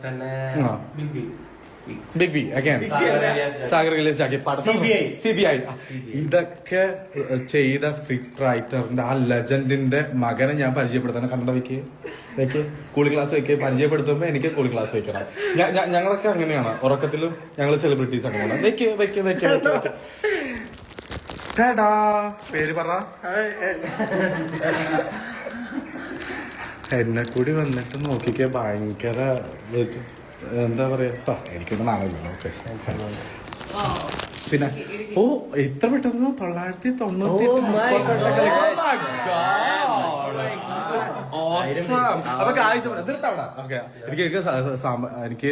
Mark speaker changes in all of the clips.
Speaker 1: തന്നെ
Speaker 2: Big B again Sagar release ആക്കി CBI ഇതൊക്കെ ചെയ്ത സ്ക്രിപ്റ്റ് റൈറ്ററിന്റെ ആ ലെജൻഡിന്റെ മകനെ ഞാൻ പരിചയപ്പെടുത്തണം. കണ്ട വെക്ക് കൂളിംഗ് ക്ലാസ് വെക്ക് പരിചയപ്പെടുത്തുമ്പോ എനിക്ക് കൂളിംഗ് ക്ലാസ് വെക്കണം. ഞങ്ങളൊക്കെ അങ്ങനെയാണ്, ഉറക്കത്തിലും ഞങ്ങൾ സെലിബ്രിറ്റീസ് അങ്ങനെയാണ്. വെക്ക് പേര് പറ. എന്നെ കൂടി വന്നിട്ട് നോക്കിക്കേ, ഭയങ്കര എന്താ പറയാ, എനിക്കൊന്നും നാണല്ലോ. പിന്നെ ഇത്ര പെട്ടെന്ന് 998 എനിക്ക്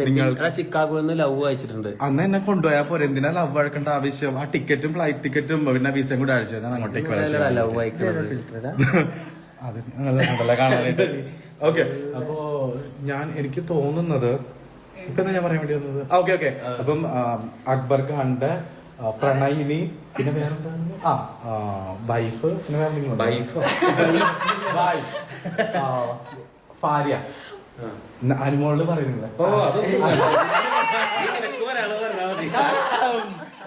Speaker 2: നിങ്ങൾ
Speaker 1: ചിക്കാഗോയിൽ നിന്ന് ലവ് അയച്ചിട്ടുണ്ട്.
Speaker 2: അന്ന് എന്നെ കൊണ്ടുപോയാ പോരെ, എന്തിനാ ലവ് അയക്കേണ്ട ആവശ്യം? ആ ടിക്കറ്റും ഫ്ലൈറ്റ് ടിക്കറ്റും പിന്നെ വിസയും കൂടെ അയച്ചു ഞാൻ അങ്ങോട്ടേക്ക്
Speaker 1: ലവ് അയക്കുന്നത്
Speaker 2: അത് നല്ല കാണാനായിട്ട്. ഓക്കെ, അപ്പോ എനിക്ക് തോന്നുന്നത് ഇപ്പൊ ഞാൻ പറയാൻ വേണ്ടി വന്നത് ഓക്കെ അപ്പം അക്ബർ ഖാന്റെ പ്രണയിനി, പിന്നെ വേറെന്താ വൈഫ്, പിന്നെ ഭാര്യ അനുമോള് പറയുന്നില്ല.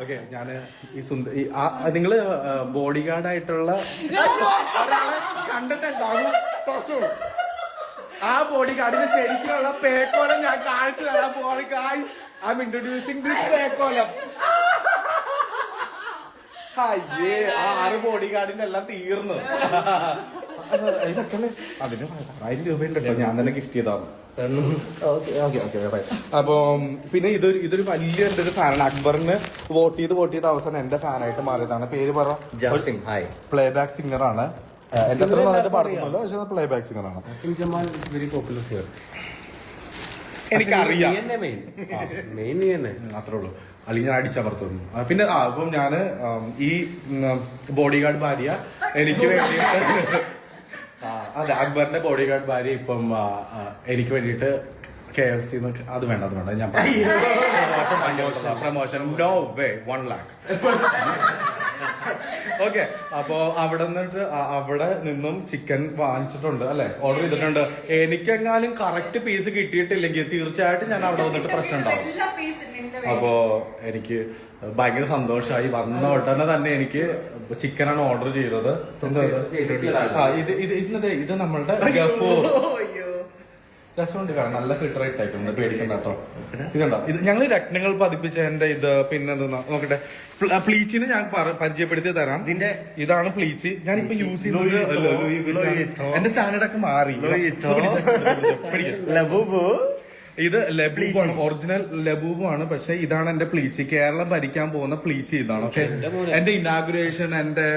Speaker 2: ഓക്കെ, ഞാന് ഈ നിങ്ങള് ബോഡി ഗാർഡ് ആയിട്ടുള്ള കണ്ടിട്ടുണ്ടാകും. ആ ബോഡി ഗാർഡിന് ശരിക്കുള്ള പേക്കോലം ഞാൻ കാണിച്ചു തരാൻ പോവാണ്. Guys, I am introducing this പേക്കോലം. അയ്യേ, ആ 6 ബോഡി ഗാർഡിന്റെ എല്ലാം തീർന്നു. അതിന് 1000 രൂപയുണ്ട് കേട്ടോ, ഞാൻ തന്നെ ഗിഫ്റ്റ് ചെയ്താണ്. അപ്പൊ പിന്നെ ഇതൊരു വലിയ എന്റെ ഒരു ഫാനാണ്. അക്ബറിന് വോട്ട് ചെയ്ത് അവസാനം എന്റെ ഫാനായിട്ട് മാറിയതാണ്. പേര് പറ. പ്ലേ ബാക്ക് സിംഗർ ആണ്. എന്റെ അത്ര നന്നായിട്ട് പാടുന്നല്ലോ, പക്ഷെ പ്ലേ ബാക്ക് സിംഗർ ആണ്. എനിക്കറിയാം, അത്രേ ഉള്ളൂ. അല്ലെങ്കിൽ ഞാൻ അടിച്ചമർത്തു. പിന്നെ അപ്പം ഞാന് ഈ ബോഡി ഗാർഡ് ഭാര്യ എനിക്ക് വേണ്ടിയിട്ട് അതെ, അക്ബറിന്റെ ബോഡി ഗാർഡ് ഭാര്യ ഇപ്പം എനിക്ക് വേണ്ടിയിട്ട് KFC അത് വേണ്ട ഞാൻ promotion no way 1 lakh. Okay, അപ്പൊ അവിടെ നിന്നും ചിക്കൻ വാങ്ങിച്ചിട്ടുണ്ട് അല്ലെ, ഓർഡർ ചെയ്തിട്ടുണ്ട്. എനിക്കെങ്ങാനും കറക്റ്റ് പീസ് കിട്ടിയിട്ടില്ലെങ്കിൽ തീർച്ചയായിട്ടും ഞാൻ അവിടെ വന്നിട്ട് പ്രശ്നം ഉണ്ടാവും. അപ്പോ എനിക്ക് ഭയങ്കര സന്തോഷമായി. വന്ന ഉടനെ തന്നെ എനിക്ക് ചിക്കനാണ് ഓർഡർ ചെയ്തത്. ഇത് നമ്മളുടെ രസമുണ്ട് കാണാൻ, നല്ല ഫിൽട്ടർ ഇട്ടേക്കുന്നുണ്ട്, പേടിക്കണ്ട കേട്ടോ. ഇതുണ്ടോ, ഇത് ഞങ്ങൾ രത്നങ്ങൾ പതിപ്പിച്ചതിന്റെ ഇത്. പിന്നെ നോക്കട്ടെ, പ്ലീച്ചിന് ഞാൻ പരിചയപ്പെടുത്തി തരാം. ഇതാണ് പ്ലീച്ച്. ഞാനിപ്പോ യൂസ് ചെയ്യുന്നത് എന്റെ സ്റ്റാൻഡേർഡ് ഒക്കെ മാറി. ഇത് ലബൂബ് ആണ്, ഒറിജിനൽ ലബൂബ് ആണ്. പക്ഷെ ഇതാണ് എന്റെ പ്ലീച്ച്. കേരളം ഭരിക്കാൻ പോകുന്ന പ്ലീച്ച് ഇതാണ്. ഓക്കെ, എന്റെ ഇനാഗുറേഷൻ, എന്റെ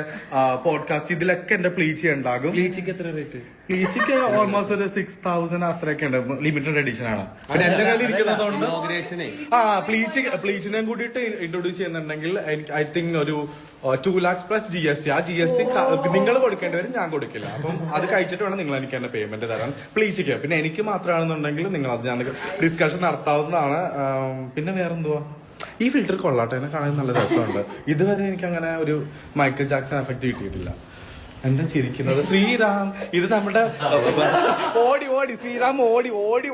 Speaker 2: പോഡ്കാസ്റ്റ്, ഇതിലൊക്കെ എന്റെ പ്ലീച്ച് ഉണ്ടാകും.
Speaker 1: പ്ലീച്ചിക്ക് എത്ര റേറ്റ്?
Speaker 2: പ്ലീച്ചിക്ക് ഓൾമോസ്റ്റ് ഒരു 6000 അത്രയൊക്കെ ഉണ്ട്. ലിമിറ്റഡ് എഡിഷൻ ആണ്. എന്റെ കയ്യിൽ ഇരിക്കുന്നതുകൊണ്ട് പ്ലീച്ചിനെ കൂടിയിട്ട് ഇൻട്രൊഡ്യൂസ് ചെയ്യുന്നുണ്ടെങ്കിൽ ഐ തിങ്ക് ഒരു 2 lakhs പ്ലസ് GST. ആ GST നിങ്ങൾ കൊടുക്കേണ്ടി വരും, ഞാൻ കൊടുക്കില്ല. അപ്പം അത് കഴിച്ചിട്ട് വേണം നിങ്ങൾ എനിക്ക് എന്നെ പേയ്മെന്റ് തരാൻ പ്ലീസിക്ക്. പിന്നെ എനിക്ക് മാത്രമാണെന്നുണ്ടെങ്കിൽ നിങ്ങൾ അത് ഞാൻ ഡിസ്കഷൻ നടത്താവുന്നതാണ്. പിന്നെ വേറെന്തുവാ, ഈ ഫിൽറ്റർ കൊള്ളാട്ടെ, എന്നെ കാണാൻ നല്ല രസമുണ്ട്. ഇതുവരെ എനിക്ക് അങ്ങനെ ഒരു മൈക്കിൾ ജാക്സൺ എഫക്ട് കിട്ടിയിട്ടില്ല. എന്താ ചിരിക്കുന്നത്? ശ്രീറാം, ഇത് നമ്മുടെ ശ്രീറാം ഓടി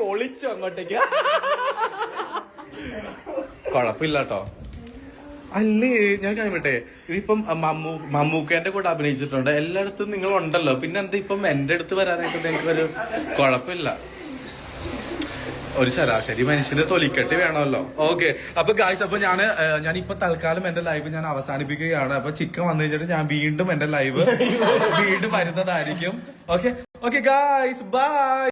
Speaker 2: ഒളിച്ചു അങ്ങോട്ടേക്ക്. കുഴപ്പമില്ല കേട്ടോ. അല്ലേ, ഞാൻ കഴിയട്ടെ, ഇതിപ്പം മമ്മൂക്കേന്റെ കൂടെ അഭിനയിച്ചിട്ടുണ്ട്. എല്ലായിടത്തും നിങ്ങൾ ഉണ്ടല്ലോ, പിന്നെ എന്താ ഇപ്പം എന്റെ അടുത്ത് വരാനായിട്ട് എനിക്കൊരു കുഴപ്പമില്ല. ഒരു ശരാശരി മനുഷ്യന് തൊലിക്കെട്ടി വേണമല്ലോ. ഓക്കെ, അപ്പൊ ഗായ്സ്, അപ്പൊ ഞാനിപ്പോ തൽക്കാലം എന്റെ ലൈവ് ഞാൻ അവസാനിപ്പിക്കുകയാണ്. അപ്പൊ ചിക്കൻ വന്നു കഴിഞ്ഞിട്ട് ഞാൻ വീണ്ടും എന്റെ ലൈവ് വീണ്ടും വരുന്നതായിരിക്കും. Okay guys, by.